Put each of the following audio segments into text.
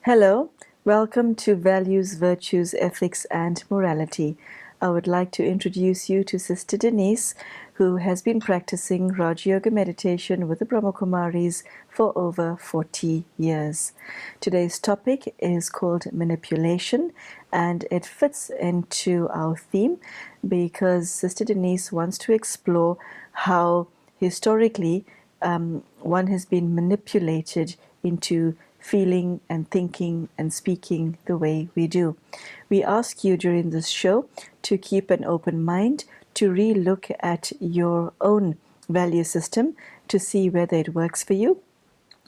Hello, welcome to Values, Virtues, Ethics and Morality. I would like to introduce you to Sister Denise, who has been practicing Raja Yoga meditation with the Brahma Kumaris for over 40 years. Today's topic is called manipulation, and it fits into our theme because Sister Denise wants to explore how historically one has been manipulated into feeling and thinking and speaking the way we do. We ask you during this show to keep an open mind, to re-look at your own value system to see whether it works for you.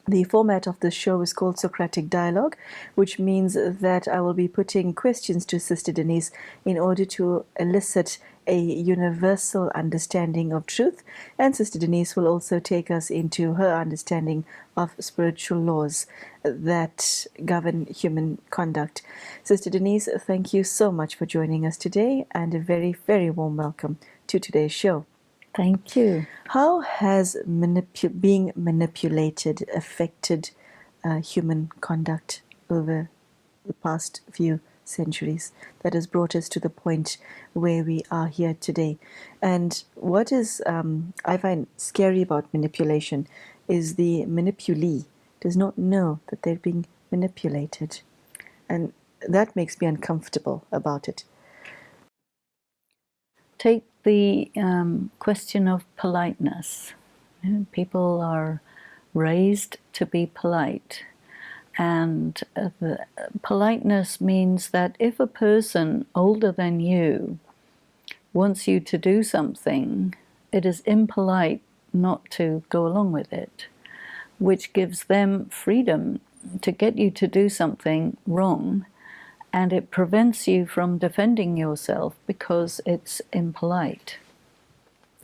The format of the show is called Socratic Dialogue, which means that I will be putting questions to Sister Denise in order to elicit a universal understanding of truth, and Sister Denise will also take us into her understanding of spiritual laws that govern human conduct. Sister Denise, thank you so much for joining us today, and a very, very warm welcome to today's show. Thank you. How has being manipulated affected human conduct over the past few centuries that has brought us to the point where we are here today? And what is I find scary about manipulation is the manipulee does not know that they're being manipulated, and that makes me uncomfortable about it. Take the question of politeness. People are raised to be polite, and the politeness means that if a person older than you wants you to do something, it is impolite not to go along with it, which gives them freedom to get you to do something wrong, and it prevents you from defending yourself because it's impolite.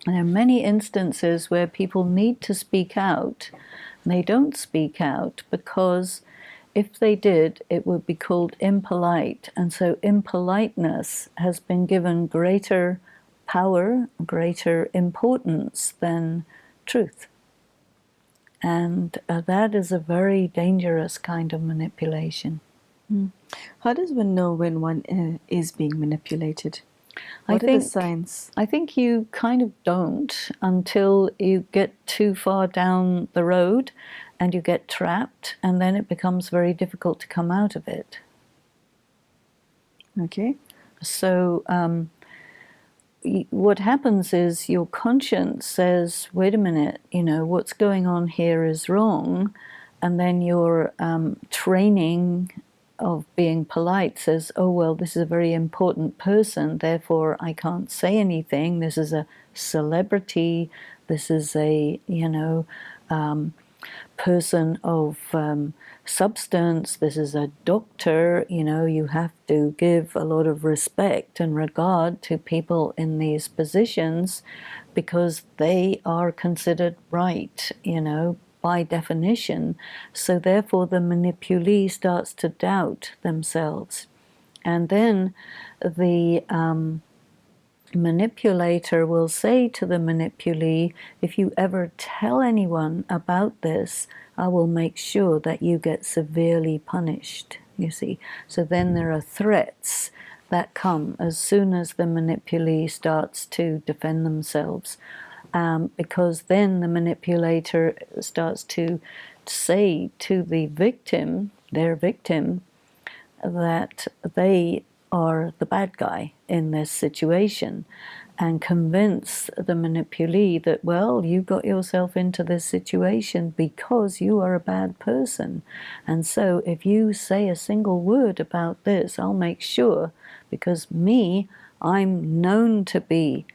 There are many instances where people need to speak out, and they don't speak out because if they did, it would be called impolite, and so impoliteness has been given greater power, greater importance than truth. And that is a very dangerous kind of manipulation. How does one know when one is being manipulated? What are the signs? I think you kind of don't until you get too far down the road and you get trapped, and then it becomes very difficult to come out of it. Okay. So what happens is your conscience says, wait a minute, what's going on here is wrong, and then your training of being polite says, oh, well, this is a very important person, therefore I can't say anything. This is a celebrity. This is a, person of substance. This is a doctor. You have to give a lot of respect and regard to people in these positions because they are considered right, by definition. So therefore the manipulee starts to doubt themselves. And then the manipulator will say to the manipulee, if you ever tell anyone about this, I will make sure that you get severely punished, you see. So then there are threats that come as soon as the manipulee starts to defend themselves. Because then the manipulator starts to say to the victim, their victim, that they are the bad guy in this situation, and convince the manipulee that, well, you got yourself into this situation because you are a bad person. And so if you say a single word about this, I'll make sure, because I'm known to be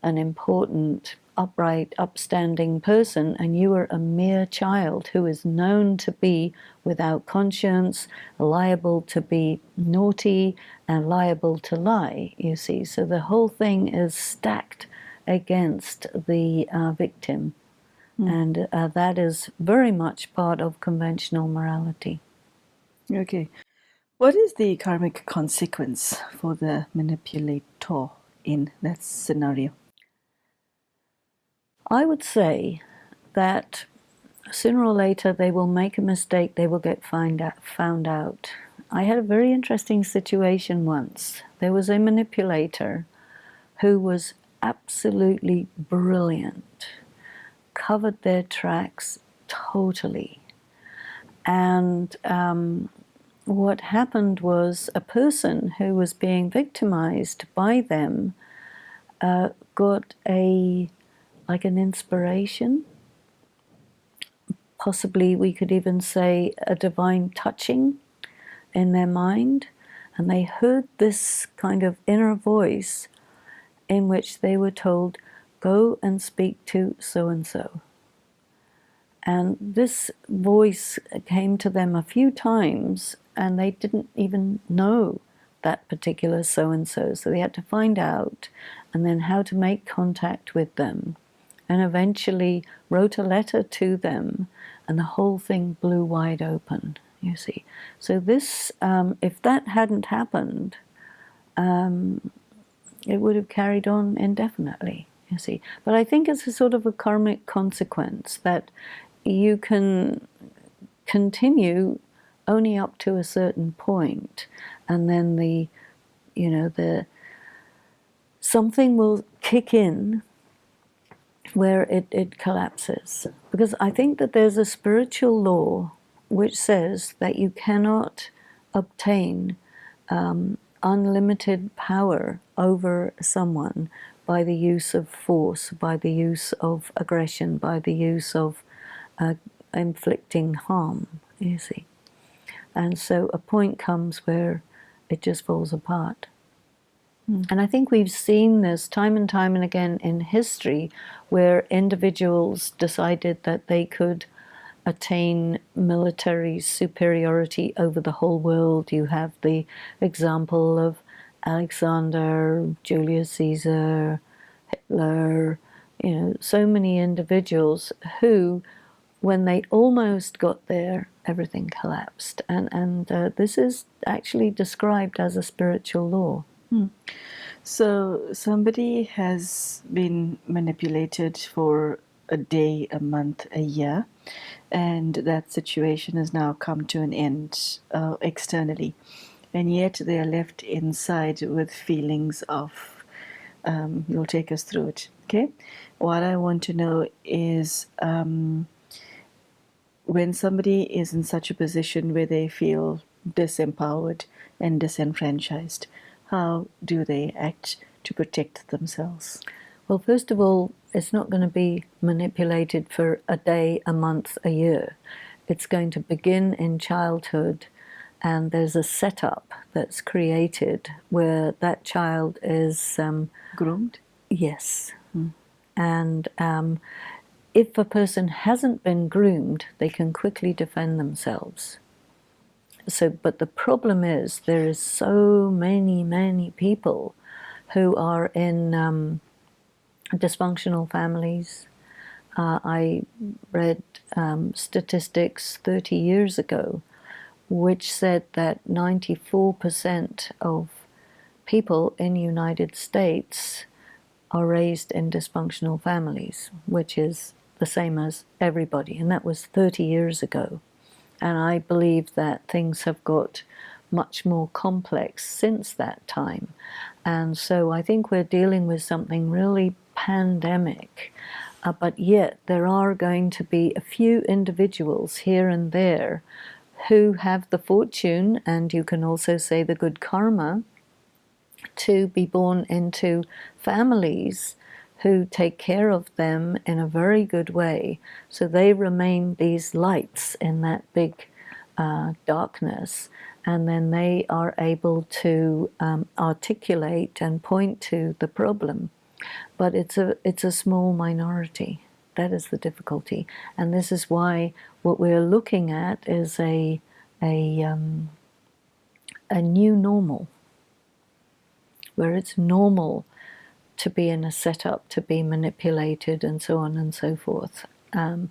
an important upright, upstanding person, and you are a mere child who is known to be without conscience, liable to be naughty, and liable to lie, you see. So the whole thing is stacked against the victim. And that is very much part of conventional morality. Okay. What is the karmic consequence for the manipulator in that scenario? I would say that sooner or later they will make a mistake, they will get found out. I had a very interesting situation once. There was a manipulator who was absolutely brilliant, covered their tracks totally. And what happened was a person who was being victimized by them got an inspiration. Possibly we could even say a divine touching in their mind, and they heard this kind of inner voice in which they were told, go and speak to so-and-so. And this voice came to them a few times, and they didn't even know that particular so-and-so. So they had to find out, and then how to make contact with them, and eventually wrote a letter to them, and the whole thing blew wide open, you see. So this, if that hadn't happened, it would have carried on indefinitely, you see. But I think it's a sort of a karmic consequence that you can continue only up to a certain point, and then the something will kick in where it collapses. Because I think that there's a spiritual law which says that you cannot obtain unlimited power over someone by the use of force, by the use of aggression, by the use of inflicting harm, you see. And so a point comes where it just falls apart. And I think we've seen this time and time and again in history, where individuals decided that they could attain military superiority over the whole world. You have the example of Alexander, Julius Caesar, Hitler, so many individuals who, when they almost got there, everything collapsed. And this is actually described as a spiritual law. So somebody has been manipulated for a day, a month, a year, and that situation has now come to an end externally, and yet they are left inside with feelings of, you'll take us through it, okay? What I want to know is, when somebody is in such a position where they feel disempowered and disenfranchised, how do they act to protect themselves? Well, first of all, it's not going to be manipulated for a day, a month, a year. It's going to begin in childhood, and there's a setup that's created where that child is groomed. Yes. And if a person hasn't been groomed, they can quickly defend themselves. So, but the problem is there is so many people who are in dysfunctional families. I read statistics 30 years ago which said that 94% of people in the United States are raised in dysfunctional families, which is the same as everybody, and that was 30 years ago. And I believe that things have got much more complex since that time. And so I think we're dealing with something really pandemic. But yet there are going to be a few individuals here and there who have the fortune, and you can also say the good karma, to be born into families who take care of them in a very good way. So they remain these lights in that big darkness, and then they are able to articulate and point to the problem. But it's a small minority. That is the difficulty, and this is why what we're looking at is a new normal, where it's normal to be in a setup, to be manipulated, and so on and so forth. And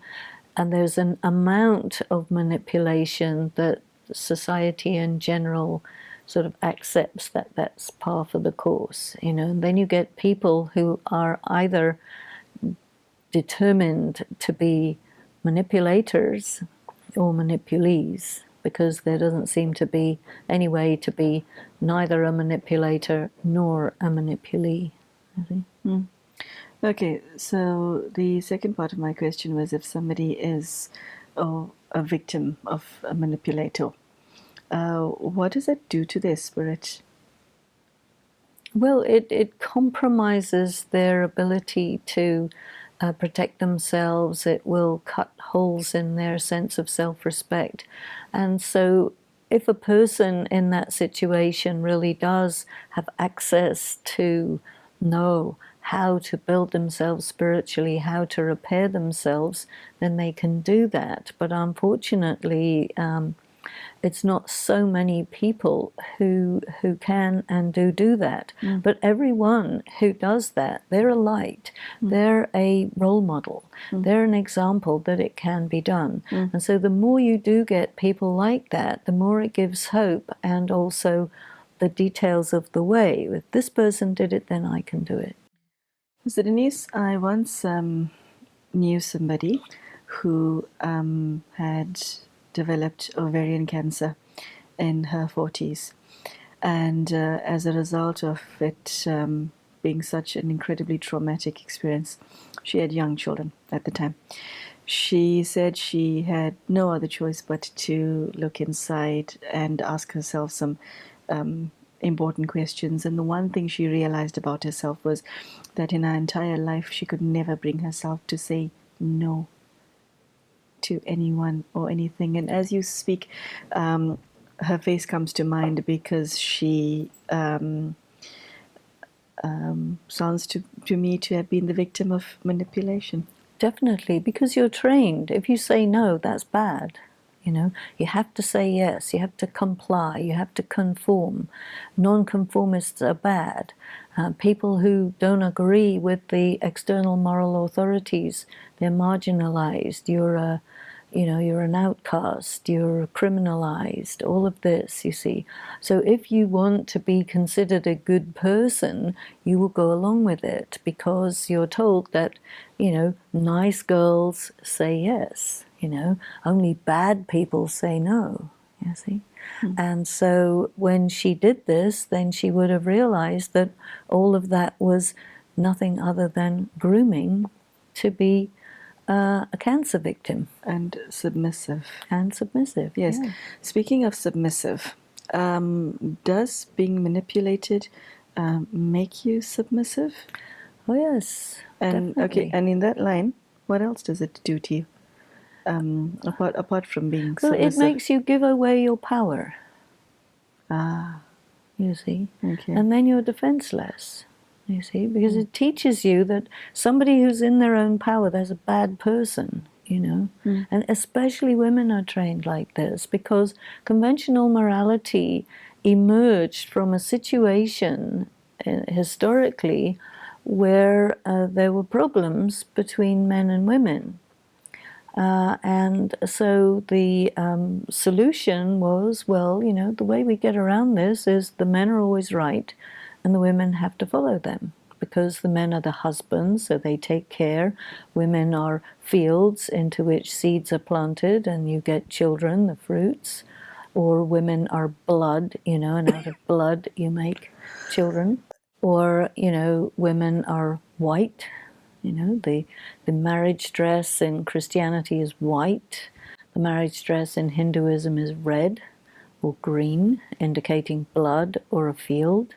there's an amount of manipulation that society in general sort of accepts that that's par for the course, you know. And then you get people who are either determined to be manipulators or manipulees, because there doesn't seem to be any way to be neither a manipulator nor a manipulee. Mm. Okay, so the second part of my question was, if somebody is a victim of a manipulator, what does it do to their spirit? Well, it compromises their ability to protect themselves. It will cut holes in their sense of self-respect. And so if a person in that situation really does have access to know how to build themselves spiritually, how to repair themselves, then they can do that. But unfortunately, it's not so many people who can and do that. But everyone who does that, they're a light. They're a role model. They're an example that it can be done. And so the more you do get people like that, the more it gives hope, and also the details of the way. If this person did it, then I can do it. So Denise, I once knew somebody who had developed ovarian cancer in her 40s. And as a result of it being such an incredibly traumatic experience, she had young children at the time. She said she had no other choice but to look inside and ask herself some important questions. And the one thing she realized about herself was that in her entire life, she could never bring herself to say no to anyone or anything. And as you speak, her face comes to mind, because she sounds to me to have been the victim of manipulation. Definitely, because you're trained. If you say no, that's bad. You know, you have to say yes, you have to comply, you have to conform. Non-conformists are bad. People who don't agree with the external moral authorities, they're marginalized. You're an outcast, you're criminalized, all of this, you see. So if you want to be considered a good person, you will go along with it, because you're told that, nice girls say yes, only bad people say no, you see. And so when she did this, then she would have realized that all of that was nothing other than grooming to be a cancer victim. And submissive. Yes. Yeah. Speaking of submissive, does being manipulated make you submissive? Oh, yes. And definitely. okay, and in that line, what else does it do to you? Apart from being Well, submissive? it makes you give away your power. Ah. You see? Okay. And then you're defenseless. You see? Because it teaches you that somebody who's in their own power, there's a bad person, And especially women are trained like this, because conventional morality emerged from a situation historically where there were problems between men and women. And so the solution was, the way we get around this is the men are always right and the women have to follow them, because the men are the husbands, so they take care. Women are fields into which seeds are planted and you get children, the fruits. Or women are blood, and out of blood you make children. Or, women are white. The marriage dress in Christianity is white. The marriage dress in Hinduism is red or green, indicating blood or a field.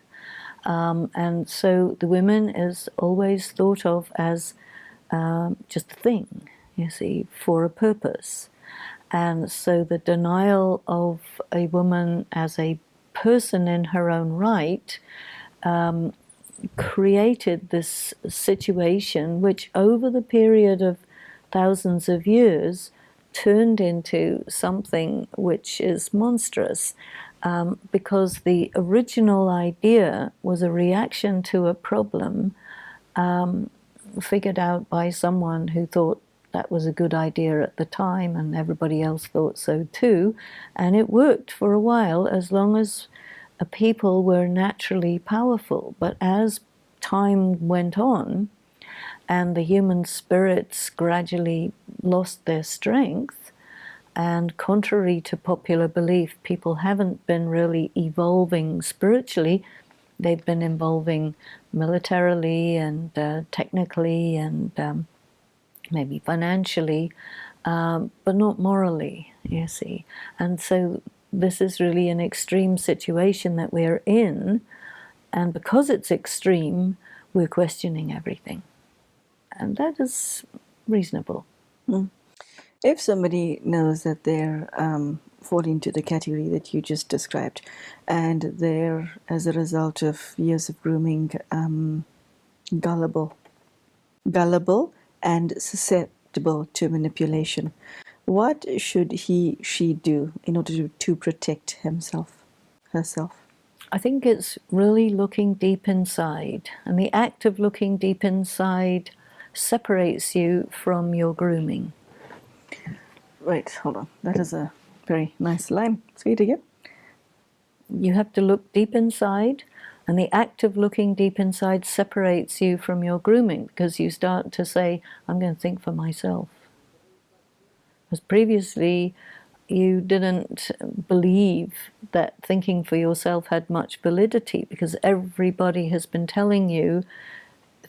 And so the women is always thought of as just a thing, you see, for a purpose. And so the denial of a woman as a person in her own right created this situation which over the period of thousands of years turned into something which is monstrous, because the original idea was a reaction to a problem figured out by someone who thought that was a good idea at the time, and everybody else thought so too, and it worked for a while as long as people were naturally powerful. But as time went on and the human spirits gradually lost their strength, and contrary to popular belief, people haven't been really evolving spiritually. They've been evolving militarily and technically and maybe financially, but not morally, you see. And so this is really an extreme situation that we're in, and because it's extreme, we're questioning everything. And that is reasonable. If somebody knows that they're falling into the category that you just described, and they're, as a result of years of grooming, gullible and susceptible to manipulation, what should she do in order to protect herself? I think it's really looking deep inside, and the act of looking deep inside separates you from your grooming. Right, hold on. That is a very nice line. Say it again. You have to look deep inside, and the act of looking deep inside separates you from your grooming, because you start to say, I'm going to think for myself. Because previously you didn't believe that thinking for yourself had much validity, because everybody has been telling you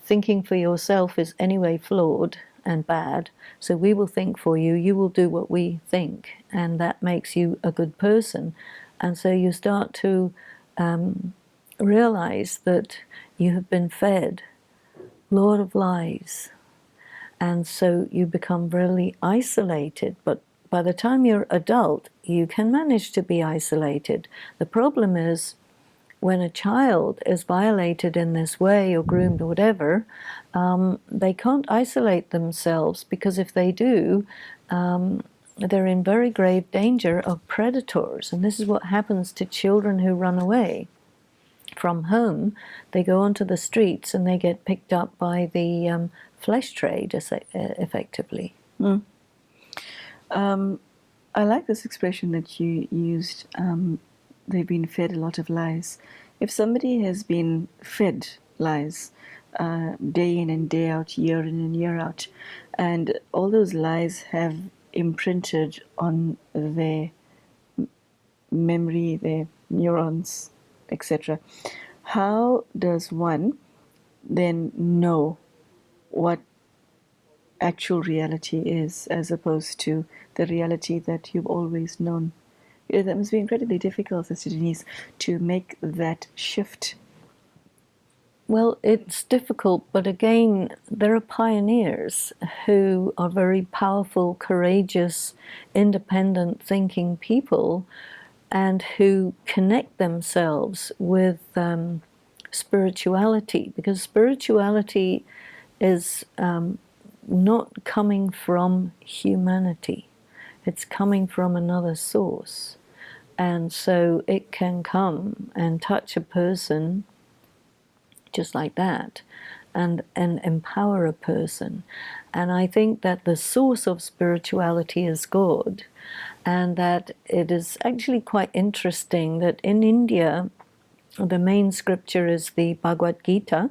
thinking for yourself is anyway flawed and bad, so we will think for you, you will do what we think, and that makes you a good person. And so you start to realize that you have been fed Lord of lies, and so you become really isolated. But by the time you're adult, you can manage to be isolated. The problem is when a child is violated in this way or groomed or whatever, they can't isolate themselves, because if they do, they're in very grave danger of predators. And this is what happens to children who run away from home. They go onto the streets and they get picked up by the flesh trade, effectively. I like this expression that you used. They've been fed a lot of lies. If somebody has been fed lies day in and day out, year in and year out, and all those lies have imprinted on their memory, their neurons, etc., how does one then know what actual reality is, as opposed to the reality that you've always known? That must be incredibly difficult, Sister Denise, to make that shift. Well, it's difficult, but again, there are pioneers who are very powerful, courageous, independent thinking people, and who connect themselves with spirituality, because spirituality is not coming from humanity. It's coming from another source. And so it can come and touch a person just like that and empower a person. And I think that the source of spirituality is God, and that it is actually quite interesting that in India, the main scripture is the Bhagavad Gita,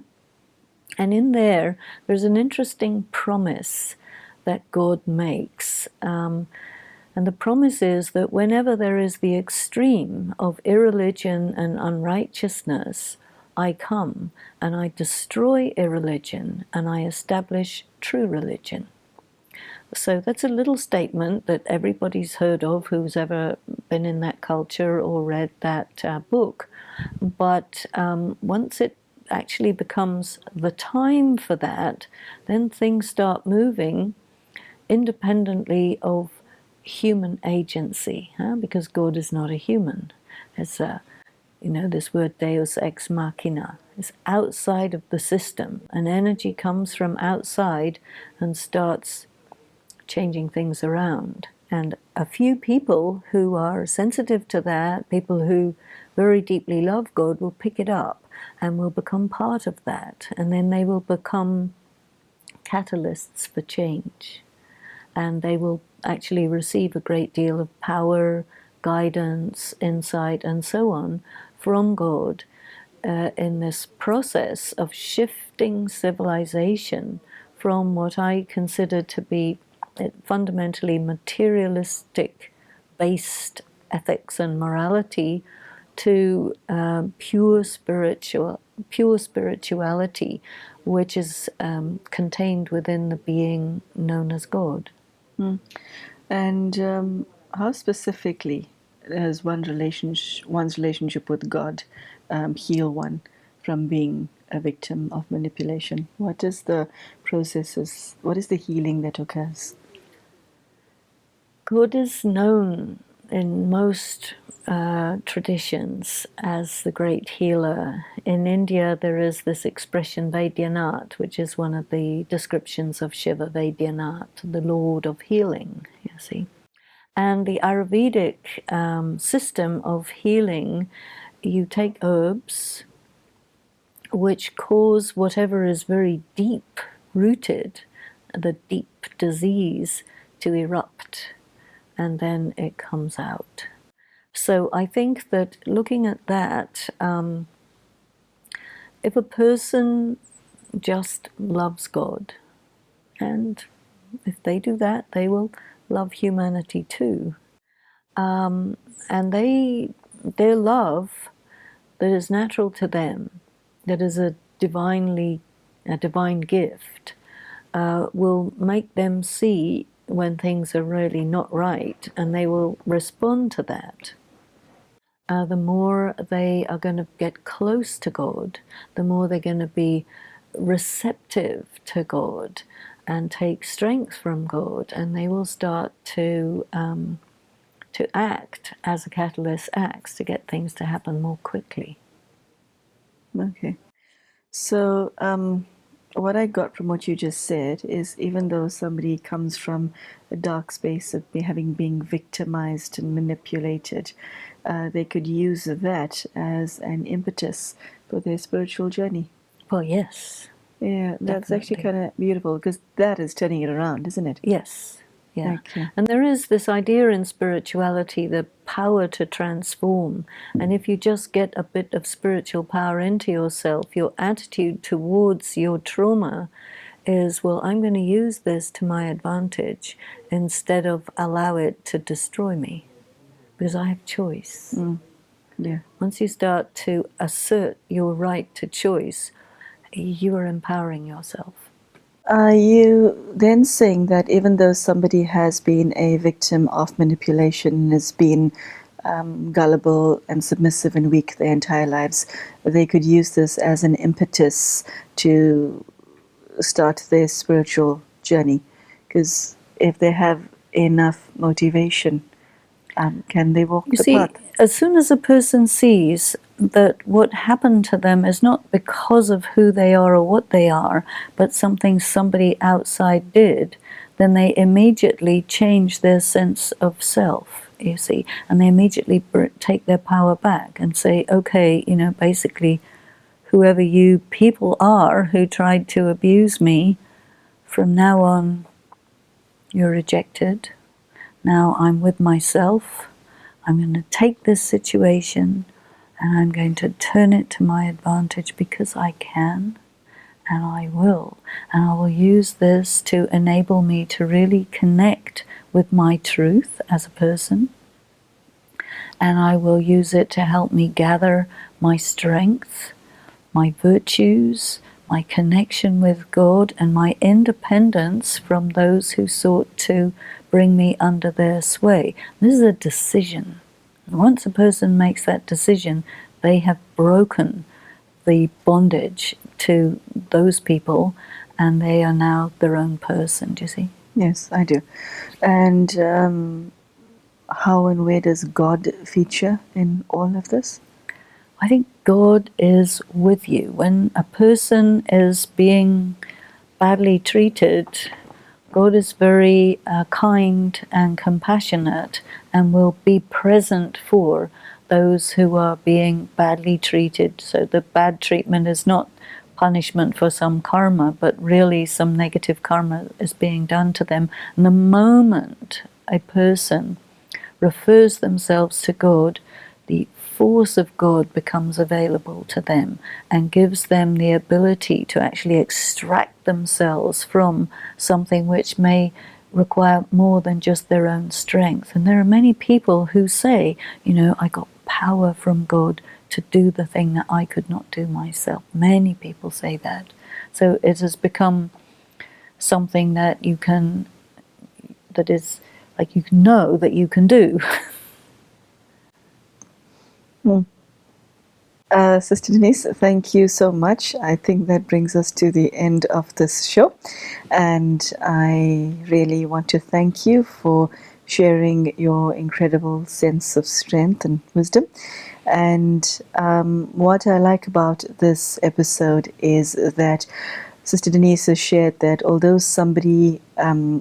and in there's an interesting promise that God makes. And the promise is that whenever there is the extreme of irreligion and unrighteousness, I come and I destroy irreligion and I establish true religion. So that's a little statement that everybody's heard of who's ever been in that culture or read that book. But once it actually becomes the time for that, then things start moving independently of human agency, because God is not a human. It's You know, this word deus ex machina is outside of the system. An energy comes from outside and starts changing things around. And a few people who are sensitive to that, people who very deeply love God, will pick it up and will become part of that. And then they will become catalysts for change. And they will actually receive a great deal of power, guidance, insight, and so on from God in this process of shifting civilization from what I consider to be fundamentally materialistic based ethics and morality to pure spirituality, which is contained within the being known as God. And how specifically does one's relationship with God heal one from being a victim of manipulation? What is the processes? What is the healing that occurs? God is known in most traditions as the great healer. In India, there is this expression Vaidyanath, which is one of the descriptions of Shiva, Vaidyanath, the Lord of healing, you see. And the Ayurvedic system of healing, you take herbs which cause whatever is very deep rooted, the deep disease, to erupt, and then it comes out. So I think that looking at that, if a person just loves God, and if they do that, they will love humanity too. And their love that is natural to them, that is a divine gift, will make them see when things are really not right, and they will respond to that. The more they are going to get close to God, the more they're going to be receptive to God and take strength from God, and they will start to act as a catalyst acts to get things to happen more quickly. Okay. So, what I got from what you just said is even though somebody comes from a dark space of having been victimized and manipulated, they could use that as an impetus for their spiritual journey. Well, yes. Yeah, that's actually Definitely. kind of beautiful because that is turning it around, isn't it? Yes. Yeah. Okay. And there is this idea in spirituality, the power to transform. And if you just get a bit of spiritual power into yourself, your attitude towards your trauma is, well, I'm going to use this to my advantage instead of allow it to destroy me, because I have choice. Yeah. Once you start to assert your right to choice, you are empowering yourself. Are you then saying that even though somebody has been a victim of manipulation, has been gullible and submissive and weak their entire lives, they could use this as an impetus to start their spiritual journey? Because if they have enough motivation, can they walk You the see, path? as soon as a person sees that what happened to them is not because of who they are or what they are, but something somebody outside did, then they immediately change their sense of self, you see, and they immediately take their power back and say, okay, you know, basically, whoever you people are who tried to abuse me, from now on, you're rejected. Now I'm with myself. I'm going to take this situation and I'm going to turn it to my advantage because I can, and I will. And I will use this to enable me to really connect with my truth as a person. And I will use it to help me gather my strength, my virtues, my connection with God, and my independence from those who sought to bring me under their sway. This is a decision. Once a person makes that decision, they have broken the bondage to those people, and they are now their own person, do you see? Yes, I do. And how and where does God feature in all of this? I think God is with you. When a person is being badly treated, God is very kind and compassionate and will be present for those who are being badly treated. So the bad treatment is not punishment for some karma, but really some negative karma is being done to them. And the moment a person refers themselves to God, the force of God becomes available to them and gives them the ability to actually extract themselves from something which may require more than just their own strength. And there are many people who say, you know, I got power from God to do the thing that I could not do myself. Many people say that. So it has become something that you can, that is like you know that you can do. Sister Denise, thank you so much. I think that brings us to the end of this show. And I really want to thank you for sharing your incredible sense of strength and wisdom. And what I like about this episode is that Sister Denise has shared that although somebody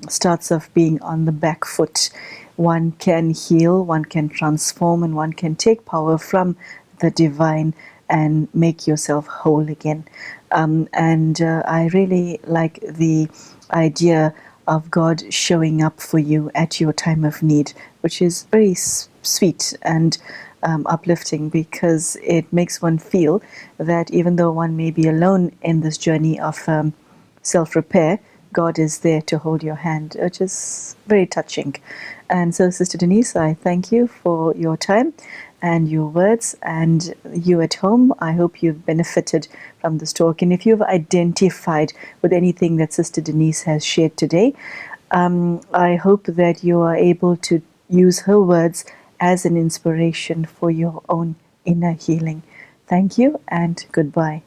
starts off being on the back foot, one can heal, one can transform, and one can take power from the divine and make yourself whole again. And I really like the idea of God showing up for you at your time of need, which is very sweet and uplifting, because it makes one feel that even though one may be alone in this journey of self-repair, God is there to hold your hand, which is very touching. And so, Sister Denise, I thank you for your time and your words, and you at home, I hope you've benefited from this talk. And if you've identified with anything that Sister Denise has shared today, I hope that you are able to use her words as an inspiration for your own inner healing. Thank you and goodbye.